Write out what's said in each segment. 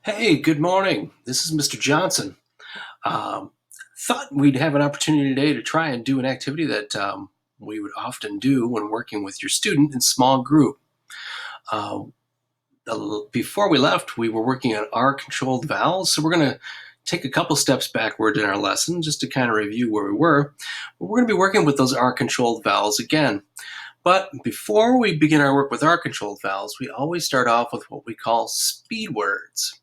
Hey, good morning. This is Mr. Johnson. Um, Thought we'd have an opportunity today to try and do an activity that we would often do when working with your student in small group. Uh, Before we left, we were working on our controlled vowels, so we're going to take a couple steps backward in our lesson just to kind of review where we were. We're going to be working with those R controlled vowels again. But before we begin our work with R controlled vowels, we always start off with what we call speed words.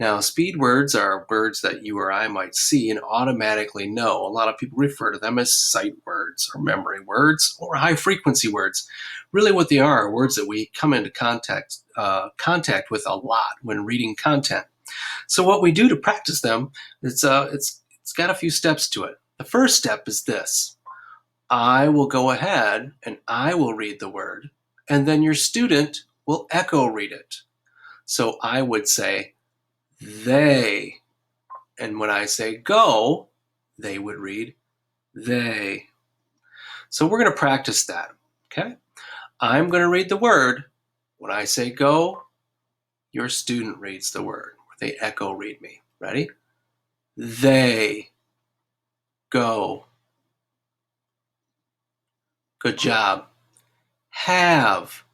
Now, speed words are words that you or I might see and automatically know. A lot of people refer to them as sight words or memory words or high frequency words. Really, what they are words that we come into contact with a lot when reading content. So, what we do to practice them, it's got a few steps to it. The first step is this: I will go ahead and I will read the word, and then your student will echo read it. So, I would say, they. And when I say go, they would read they. So we're going to practice that. Okay. I'm going to read the word. When I say go, your student reads the word. They echo read me. Ready? They go. Good job. Have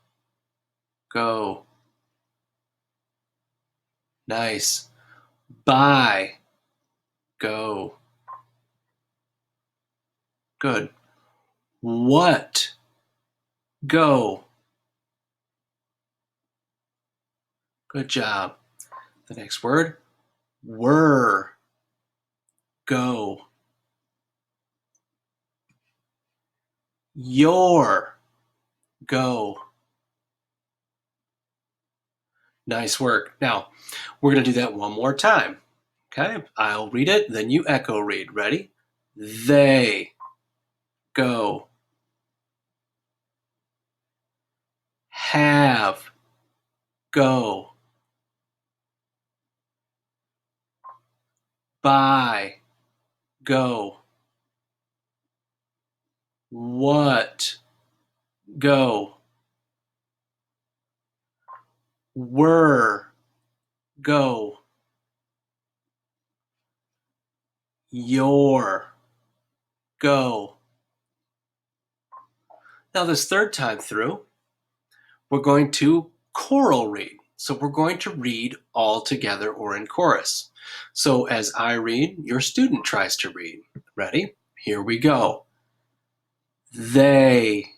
go. Nice. Buy go. Good. What go. Good job. The next word, were go. Your go. Nice work. Now, we're going to do that one more time. Okay, I'll read it, then you echo read. Ready? They go. Have go. Buy go. What go. Were go. Your go. Now, this third time through, we're going to choral read. So we're going to read all together or in chorus. So as I read, your student tries to read. Ready? Here we go. They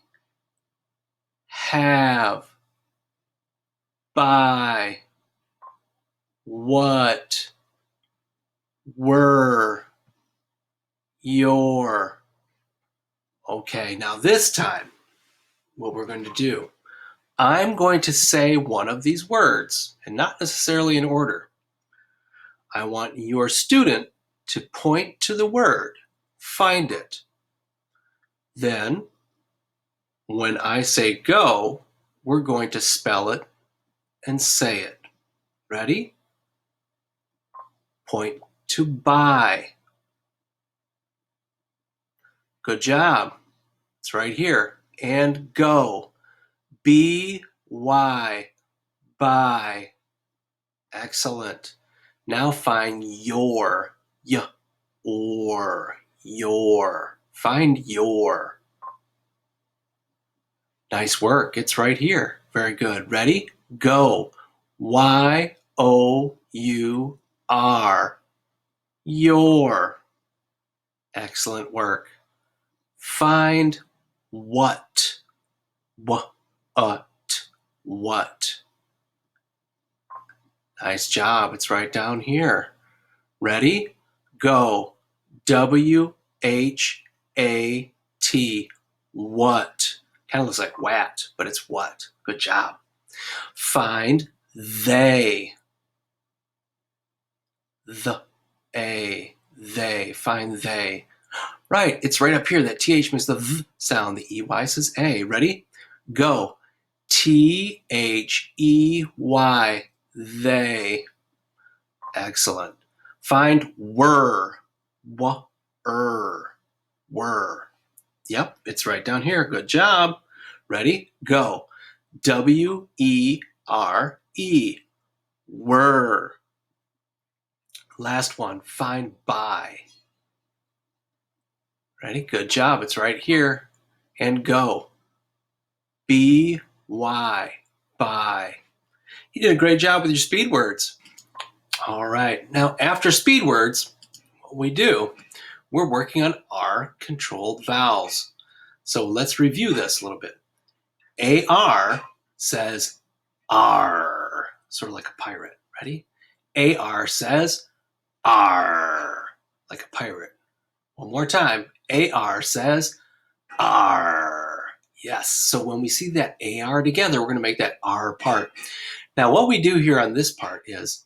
have buy what were your. Okay, now this time, what we're going to do, I'm going to say one of these words, and not necessarily in order. I want your student to point to the word, find it. Then, when I say go, we're going to spell it and say it. Ready? Point to buy. Good job. It's right here. And go. B-Y. Buy. Excellent. Now find your. Or. Your. Find your. Nice work. It's right here. Very good. Ready? Go. Y-O-U-R. Your. Excellent work. Find what. What. Nice job. It's right down here. Ready? Go. W-H-A-T. What. Kind of looks like wat, but it's what. Good job. Find they. They. Find they. Right, it's right up here. That TH makes the V sound. The EY says A. Ready? Go. T-H-E-Y. They. Excellent. Find were. Were. Yep, it's right down here. Good job. Ready? Go. W-E-R-E. Were. Last one, find by. Ready? Good job. It's right here. And go. B-Y, by. You did a great job with your speed words. All right. Now, after speed words, what we do, we're working on our controlled vowels. So let's review this a little bit. A-R says R, sort of like a pirate. Ready? A-R says R, like a pirate. One more time. A-R says R. Yes. So when we see that A-R together, we're going to make that R part. Now, what we do here on this part is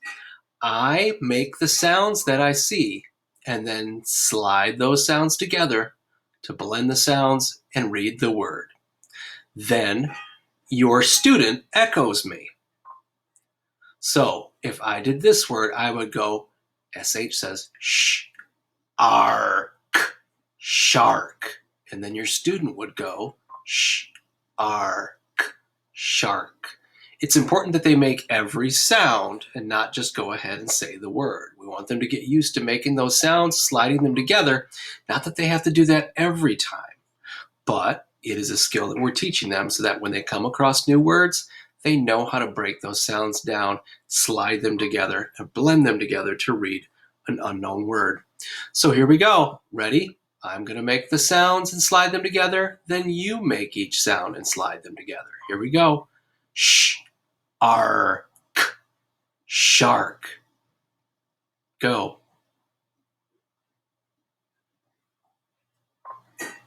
I make the sounds that I see and then slide those sounds together to blend the sounds and read the word. Then your student echoes me. So if I did this word, I would go, SH says sh, ark, shark. And then your student would go sh, ark, shark. It's important that they make every sound and not just go ahead and say the word. We want them to get used to making those sounds, sliding them together. Not that they have to do that every time, but it is a skill that we're teaching them so that when they come across new words, they know how to break those sounds down, slide them together, and blend them together to read an unknown word. So here we go. Ready? I'm going to make the sounds and slide them together. Then you make each sound and slide them together. Here we go. Sh, ark, shark. Go.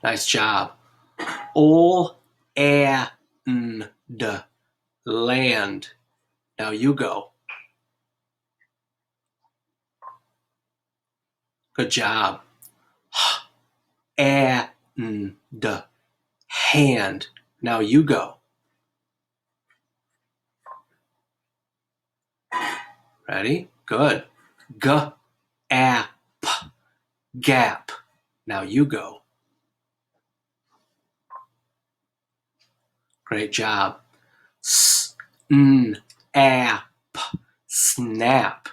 Nice job. Ol, and, land. Now you go. Good job. And, hand. Now you go. Ready? Good. G-a-p, gap. Now you go. Great job. S-n-a-p, snap.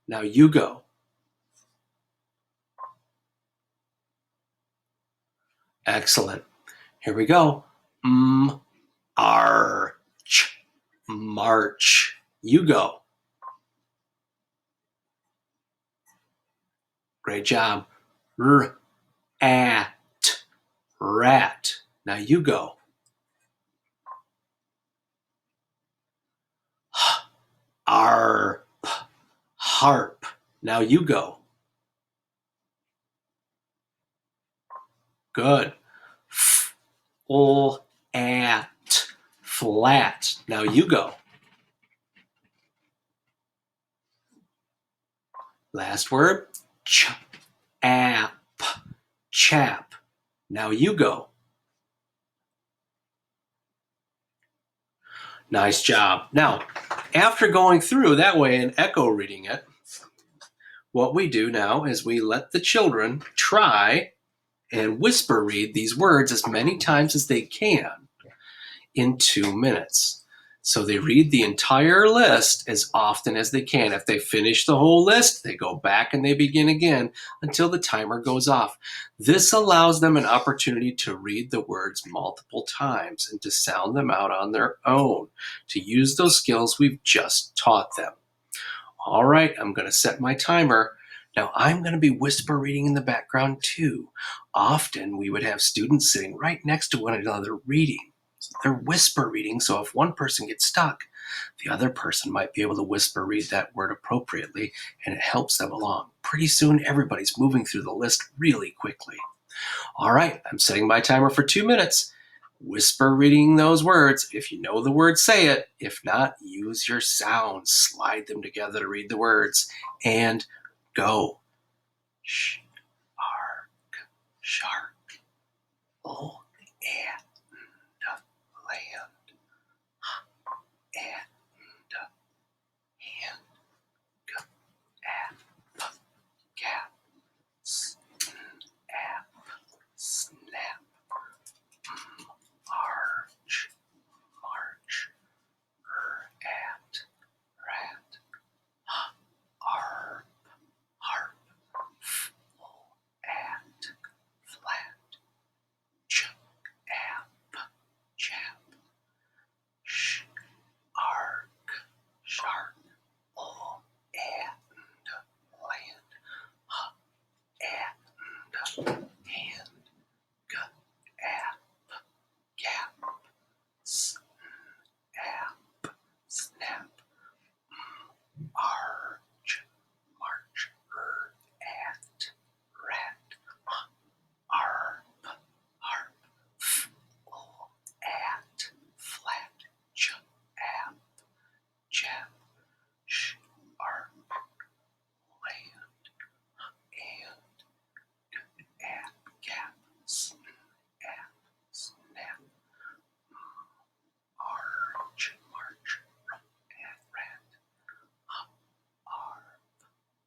Now you go. Excellent. Here we go. Arch, march. You go. Great job. R-at, rat. Now you go. Arp, harp. Now you go. Good. F-l-at, flat. Now you go. Last word. Ch-ap, chap. Now you go. Nice job. Now, after going through that way and echo reading it, what we do now is we let the children try and whisper read these words as many times as they can in 2 minutes. So they read the entire list as often as they can. If they finish the whole list, they go back and they begin again until the timer goes off. This allows them an opportunity to read the words multiple times and to sound them out on their own, to use those skills we've just taught them. All right, I'm going to set my timer. Now I'm going to be whisper reading in the background too. Often we would have students sitting right next to one another reading. They're whisper reading, so if one person gets stuck, the other person might be able to whisper read that word appropriately, and it helps them along. Pretty soon, everybody's moving through the list really quickly. All right, I'm setting my timer for 2 minutes. Whisper reading those words. If you know the word, say it. If not, use your sounds. Slide them together to read the words. And go. Sh, ark, shark, oh, and land, and hand, at, gap, snap, snap, arch, march, at, rat, arp, hand, gap, snap, snap, arch, march, at, rat, arp, harp, at, flat, app, jab, arp, land, and, at, gap, snap, arch, march, at, rat, arp,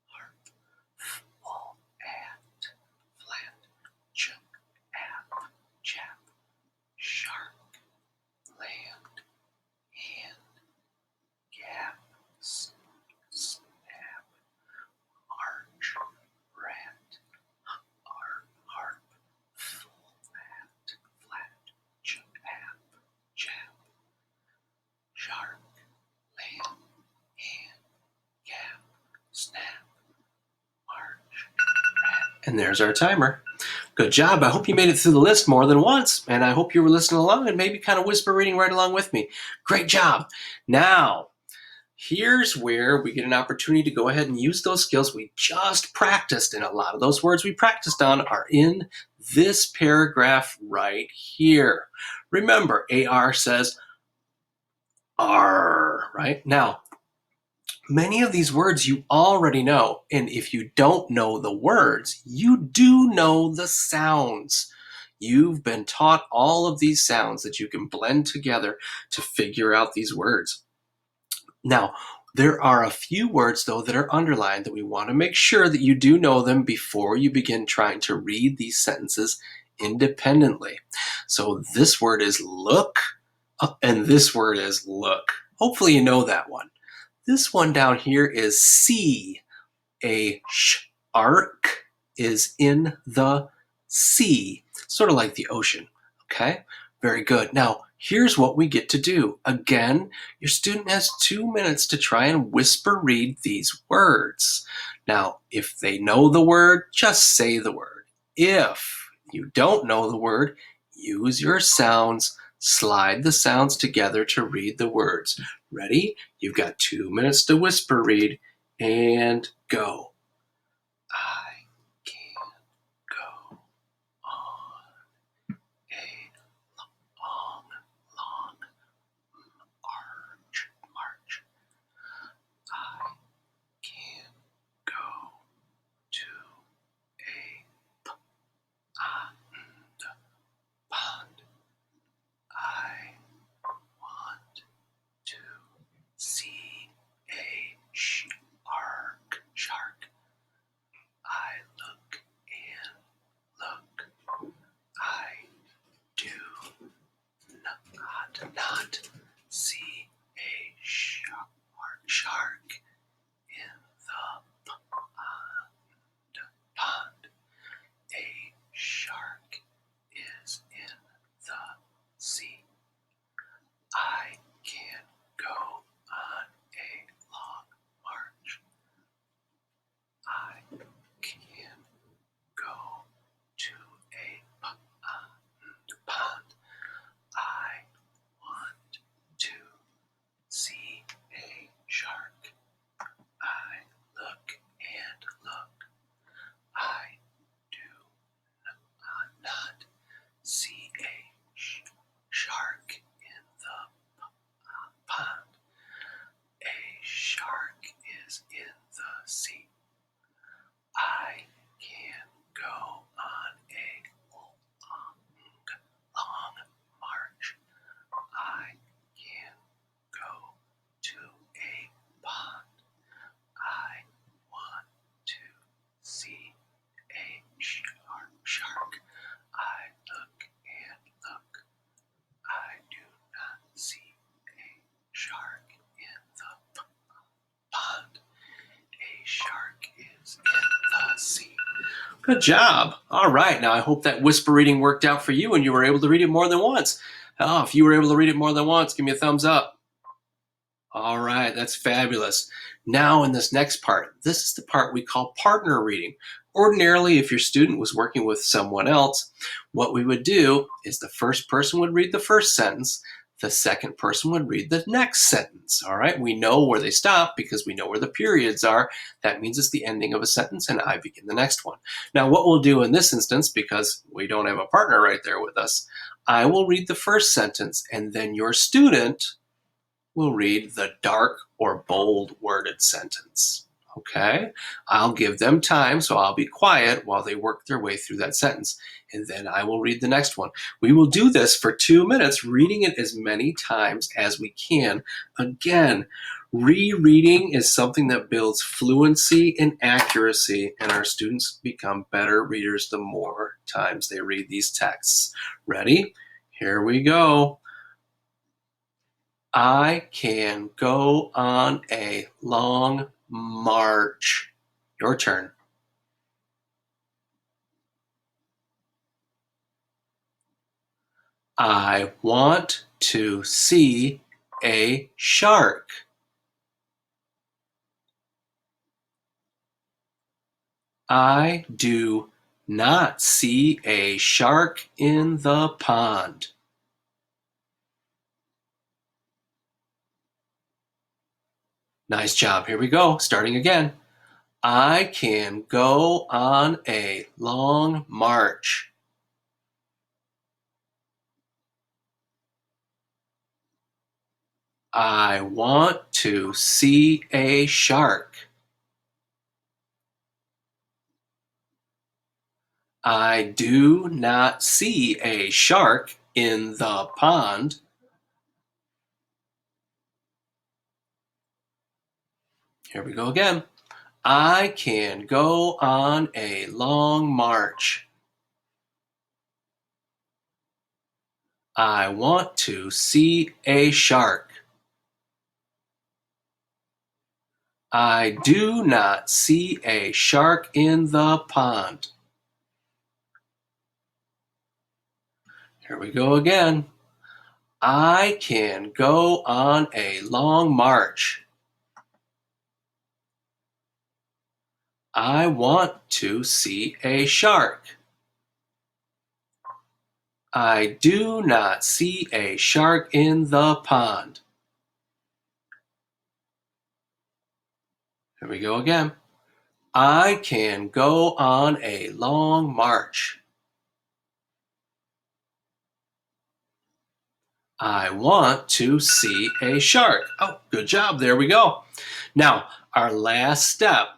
harp, at, flat, app, jab, shark, land, hand, gap, snap, arch, rat, harp, flat, jab, shark, land, hand, gap, snap, arch, rat. And there's our timer. Good job. I hope you made it through the list more than once, and I hope you were listening along and maybe kind of whisper reading right along with me. Great job. Now, here's where we get an opportunity to go ahead and use those skills we just practiced, and a lot of those words we practiced on are in this paragraph right here. Remember, AR says R, right? Now, many of these words you already know, and if you don't know the words, you do know the sounds. You've been taught all of these sounds that you can blend together to figure out these words. Now, there are a few words, though, that are underlined that we want to make sure that you do know them before you begin trying to read these sentences independently. So this word is look, and this word is look. Hopefully you know that one. This one down here is see. A shark is in the sea, sort of like the ocean. Okay, very good. Now, here's what we get to do. Again, your student has 2 minutes to try and whisper read these words. Now, if they know the word, just say the word. If you don't know the word, use your sounds. Slide the sounds together to read the words. Ready? You've got 2 minutes to whisper read, and go. I can go on a long, long march. I can go to a pond. I want to see a shark. I look and look. I do not see a shark in the pond. A shark is in the sea. I can go on a long march. I can go to a pond. I want to see a shark. I look and look. I do not see a shark in the pond. A shark is in the sea. I can go on a long march. I can go to a pond. I want to see a shark. I look and look. I do not see a shark in the pond. A shark is in the sea. Good job. All right. Now, I hope that whisper reading worked out for you and you were able to read it more than once. If you were able to read it more than once, give me a thumbs up. All right, that's fabulous. Now, in this next part, this is the part we call partner reading. Ordinarily, if your student was working with someone else, what we would do is the first person would read the first sentence, the second person would read the next sentence. All right, we know where they stop because we know where the periods are. That means it's the ending of a sentence, and I begin the next one. Now, what we'll do in this instance, because we don't have a partner right there with us, I will read the first sentence, and then your student will read the dark or bold worded sentence. Okay, I'll give them time, so I'll be quiet while they work their way through that sentence, and then I will read the next one. We will do this for 2 minutes, reading it as many times as we can. Again, rereading is something that builds fluency and accuracy, and our students become better readers the more times they read these texts. Ready? Here we go. I can go on a long march. Your turn. I want to see a shark. I do not see a shark in the pond. Nice job. Here we go. Starting again. I can go on a long march. I want to see a shark. I do not see a shark in the pond. Here we go again. I can go on a long march. I want to see a shark. I do not see a shark in the pond. Here we go again. I can go on a long march. I want to see a shark. I do not see a shark in the pond. Here we go again. I can go on a long march. I want to see a shark. Oh, good job. There we go. Now, our last step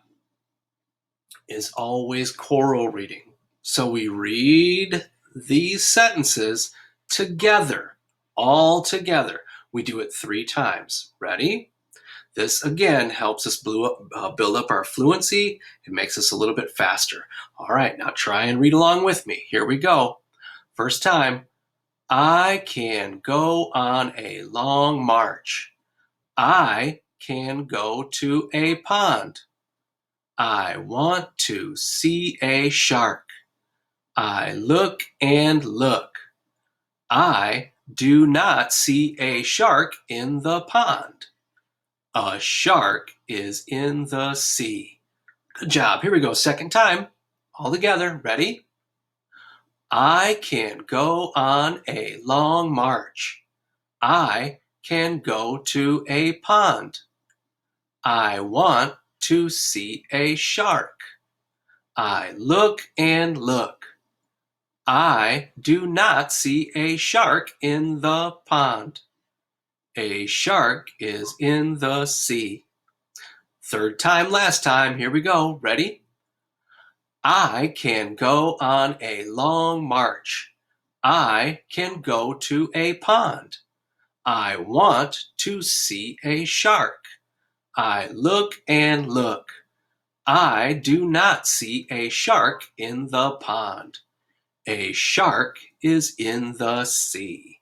is always choral reading. So we read these sentences together, all together. We do it 3 times. Ready? This again helps us build up our fluency. It makes us a little bit faster. All right, now try and read along with me. Here we go. First time. I can go on a long march. I can go to a pond. I want to see a shark. I look and look. I do not see a shark in the pond. A shark is in the sea. Good job. Here we go. Second time. All together. Ready? I can go on a long march. I can go to a pond. I want to see a shark. I look and look. I do not see a shark in the pond. A shark is in the sea. Third time, last time. Here we go. Ready? I can go on a long march. I can go to a pond. I want to see a shark. I look and look. I do not see a shark in the pond. A shark is in the sea.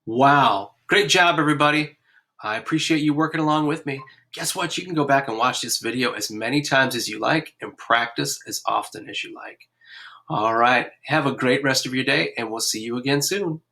Wow. Great job, everybody. I appreciate you working along with me. Guess what? You can go back and watch this video as many times as you like and practice as often as you like. All right. Have a great rest of your day, and we'll see you again soon.